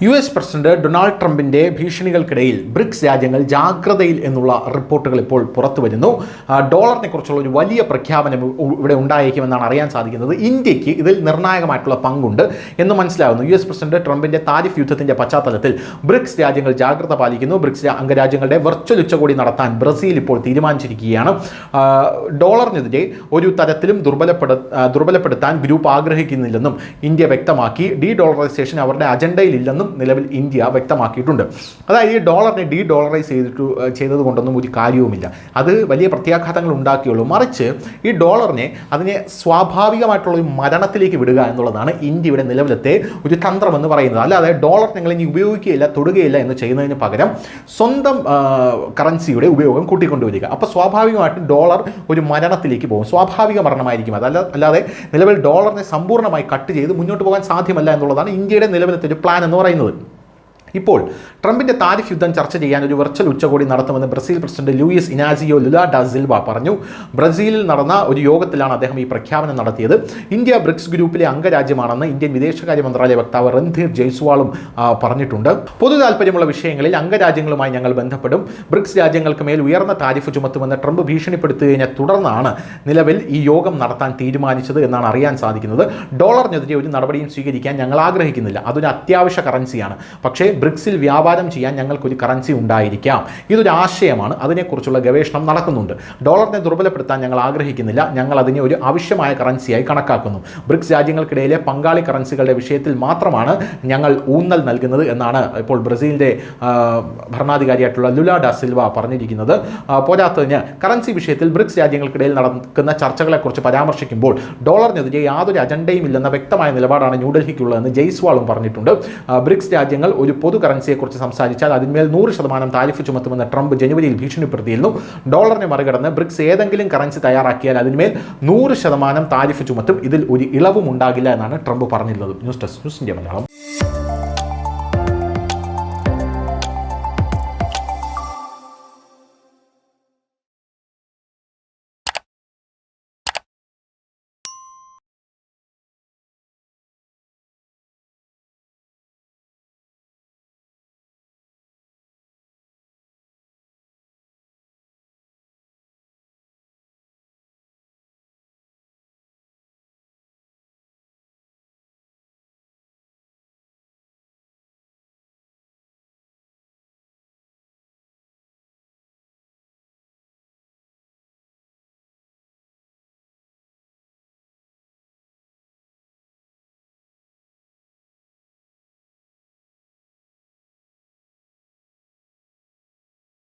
US president Donald ട്രംപിന്റെ ഭീഷണികൾക്കിടയിൽ BRICS രാജ്യങ്ങൾ ജാഗ്രതയിൽ എന്നുള്ള റിപ്പോർട്ടുകൾ ഇപ്പോൾ പുറത്തു വരുന്നു. ഡോളറിനെ കുറിച്ചുള്ള ഒരു വലിയ പ്രഖ്യാപനം ഇവിടെ ഉണ്ടായേക്കുമെന്നാണ് അറിയാൻ സാധിക്കുന്നത്. ഇന്ത്യക്ക് ഇതിൽ നിർണായകമായിട്ടുള്ള പങ്കുണ്ട് എന്ന് മനസ്സിലാകുന്നു. US പ്രസിഡന്റ് ട്രംപിന്റെ താരിഫ് യുദ്ധത്തിന്റെ പശ്ചാത്തലത്തിൽ ബ്രിക്സ് രാജ്യങ്ങൾ ജാഗ്രത പാലിക്കുന്നു. ബ്രിക്സ് അംഗരാജ്യങ്ങളുടെ വെർച്വൽ ഉച്ചകോടി നടത്താൻ ബ്രസീൽ ഇപ്പോൾ തീരുമാനിച്ചിരിക്കുകയാണ്. ഡോളറിനെതിരെ ഒരു തരത്തിലും ദുർബലപ്പെടുത്താൻ ഗ്രൂപ്പ് ആഗ്രഹിക്കുന്നില്ലെന്നും ഇന്ത്യ വ്യക്തമാക്കി. ഡോളറൈസേഷൻ അവരുടെ അജണ്ടയിലില്ലെന്നും നിലവിൽ ഇന്ത്യ വ്യക്തമാക്കിയിട്ടുണ്ട്. അതായത് ഈ ഡോളറിനെ ഡോളറൈസ് ചെയ്തതുകൊണ്ടൊന്നും ഒരു കാര്യവുമില്ല. അത് വലിയ പ്രത്യാഘാതങ്ങൾ ഉണ്ടാക്കിയുള്ളൂ. മറിച്ച് ഈ ഡോളറിനെ അതിനെ സ്വാഭാവികമായിട്ടുള്ള ഒരു മരണത്തിലേക്ക് വിടുക എന്നുള്ളതാണ് ഇന്ത്യയുടെ നിലവിലത്തെ ഒരു തന്ത്രമെന്ന് പറയുന്നത്. അല്ലാതെ ഡോളർ നിങ്ങൾ ഇനി ഉപയോഗിക്കുകയില്ല, തൊടുകയില്ല എന്ന് ചെയ്യുന്നതിന് പകരം സ്വന്തം കറൻസിയുടെ ഉപയോഗം കൂട്ടിക്കൊണ്ടുവരിക. അപ്പോൾ സ്വാഭാവികമായിട്ടും ഡോളർ ഒരു മരണത്തിലേക്ക് പോകും. സ്വാഭാവിക മരണമായിരിക്കും അത്. അല്ലാതെ നിലവിൽ ഡോളറിനെ സമ്പൂർണ്ണമായി കട്ട് ചെയ്ത് മുന്നോട്ട് പോകാൻ സാധ്യമല്ല എന്നുള്ളതാണ് ഇന്ത്യയുടെ നിലവിലത്തെ ഒരു പ്ലാൻ എന്ന് പറയുന്നത്. ഇപ്പോൾ ട്രംപിന്റെ താരിഫ് യുദ്ധം ചർച്ച ചെയ്യാൻ ഒരു വെർച്വൽ ഉച്ചകോടി നടത്തുമെന്ന് Brazil president Luiz Inacio Lula da Silva പറഞ്ഞു. ബ്രസീലിൽ നടന്ന ഒരു യോഗത്തിലാണ് അദ്ദേഹം ഈ പ്രഖ്യാപനം നടത്തിയത്. ഇന്ത്യ ബ്രിക്സ് ഗ്രൂപ്പിലെ അംഗരാജ്യമാണെന്ന് ഇന്ത്യൻ വിദേശകാര്യ മന്ത്രാലയ വക്താവ് രൺധീർ ജയ്സ്വാളും പറഞ്ഞിട്ടുണ്ട്. പൊതു താൽപ്പര്യമുള്ള വിഷയങ്ങളിൽ അംഗരാജ്യങ്ങളുമായി ഞങ്ങൾ ബന്ധപ്പെടും. ബ്രിക്സ് രാജ്യങ്ങൾക്ക് മേൽ ഉയർന്ന താരിഫ് ചുമത്തുമെന്ന് ട്രംപ് ഭീഷണിപ്പെടുത്തുന്നതിനെ തുടർന്നാണ് നിലവിൽ ഈ യോഗം നടത്താൻ തീരുമാനിച്ചത് എന്നാണ് അറിയാൻ സാധിക്കുന്നത്. ഡോളറിനെതിരെ ഒരു നടപടിയും സ്വീകരിക്കാൻ ഞങ്ങൾ ആഗ്രഹിക്കുന്നില്ല. അതൊരു അത്യാവശ്യ കറൻസിയാണ്. പക്ഷേ ബ്രിക്സിൽ വ്യാപാരം ചെയ്യാൻ ഞങ്ങൾക്കൊരു കറൻസി ഉണ്ടായിരിക്കാം. ഇതൊരു ആശയമാണ്. അതിനെക്കുറിച്ചുള്ള ഗവേഷണം നടക്കുന്നുണ്ട്. ഡോളറിനെ ദുർബലപ്പെടുത്താൻ ഞങ്ങൾ ആഗ്രഹിക്കുന്നില്ല. ഞങ്ങൾ അതിനെ ഒരു ആവശ്യമായ കറൻസിയായി കണക്കാക്കുന്നു. ബ്രിക്സ് രാജ്യങ്ങൾക്കിടയിലെ പങ്കാളി കറൻസികളുടെ വിഷയത്തിൽ മാത്രമാണ് ഞങ്ങൾ ഊന്നൽ നൽകുന്നത് എന്നാണ് ഇപ്പോൾ ബ്രസീലിൻ്റെ ഭരണാധികാരിയായിട്ടുള്ള ലുല ഡാ സിൽവ പറഞ്ഞിരിക്കുന്നത്. പോരാത്തതിന് കറൻസി വിഷയത്തിൽ ബ്രിക്സ് രാജ്യങ്ങൾക്കിടയിൽ നടക്കുന്ന ചർച്ചകളെക്കുറിച്ച് പരാമർശിക്കുമ്പോൾ ഡോളറിനെതിരെ യാതൊരു അജണ്ടയും ഇല്ലെന്ന വ്യക്തമായ നിലപാടാണ് ന്യൂഡൽഹിക്കുള്ളതെന്ന് ജയ്സ്വാളും പറഞ്ഞിട്ടുണ്ട്. ബ്രിക്സ് രാജ്യങ്ങൾ ഒരു പൊതു കറൻസിയെക്കുറിച്ച് സംസാരിച്ചാൽ അതിന്മേൽ 100% താരിഫ് ചുമത്തുമെന്ന് ട്രംപ് ജനുവരിയിൽ ഭീഷണിപ്പെടുത്തിയിരുന്നു. ഡോളറിനെ മറികടന്ന് ബ്രിക്സ് ഏതെങ്കിലും കറൻസി തയ്യാറാക്കിയാൽ അതിന്മേൽ 100% താരിഫ് ചുമത്തും. ഇതിൽ ഒരു ഇളവും ഉണ്ടാകില്ല എന്നാണ് ട്രംപ് പറഞ്ഞിട്ടുള്ളത്. News desk news India Malayalam.